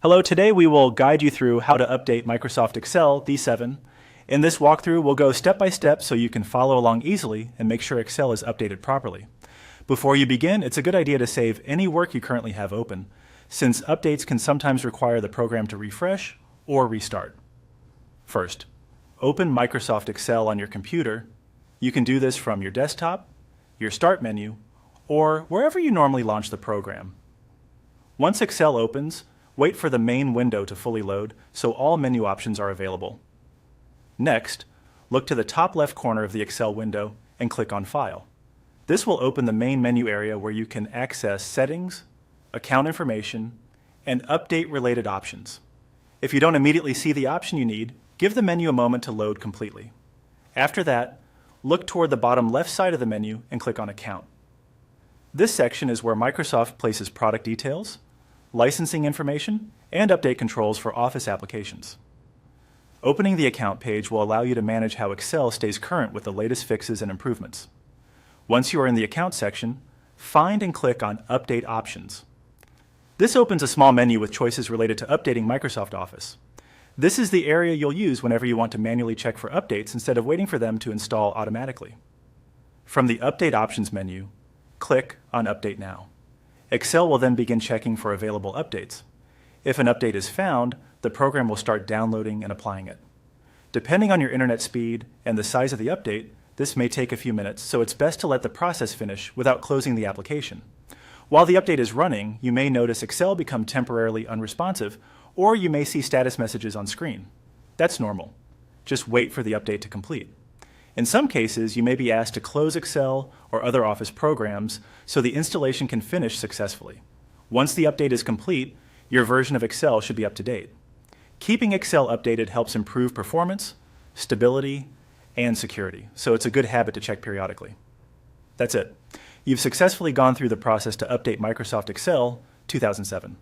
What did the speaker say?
Hello, today we will guide you through how to update Microsoft Excel D7. In this walkthrough, we'll go step by step so you can follow along easily and make sure Excel is updated properly. Before you begin, it's a good idea to save any work you currently have open, since updates can sometimes require the program to refresh or restart. First, open Microsoft Excel on your computer. You can do this from your desktop, your Start menu, or wherever you normally launch the program. Once Excel opens, wait for the main window to fully load so all menu options are available. Next, look to the top left corner of the Excel window and click on File. This will open the main menu area where you can access settings, account information, and update related options. If you don't immediately see the option you need, give the menu a moment to load completely. After that, look toward the bottom left side of the menu and click on Account. This section is where Microsoft places product details, licensing information, and update controls for Office applications. Opening the Account page will allow you to manage how Excel stays current with the latest fixes and improvements. Once you are in the Account section, find and click on Update Options. This opens a small menu with choices related to updating Microsoft Office. This is the area you'll use whenever you want to manually check for updates instead of waiting for them to install automatically. From the Update Options menu, click on Update Now. Excel will then begin checking for available updates. If an update is found, the program will start downloading and applying it. Depending on your internet speed and the size of the update, this may take a few minutes, so it's best to let the process finish without closing the application. While the update is running, you may notice Excel become temporarily unresponsive, or you may see status messages on screen. That's normal. Just wait for the update to complete. In some cases, you may be asked to close Excel or other Office programs so the installation can finish successfully. Once the update is complete, your version of Excel should be up to date. Keeping Excel updated helps improve performance, stability, and security, so it's a good habit to check periodically. That's it. You've successfully gone through the process to update Microsoft Excel 2007.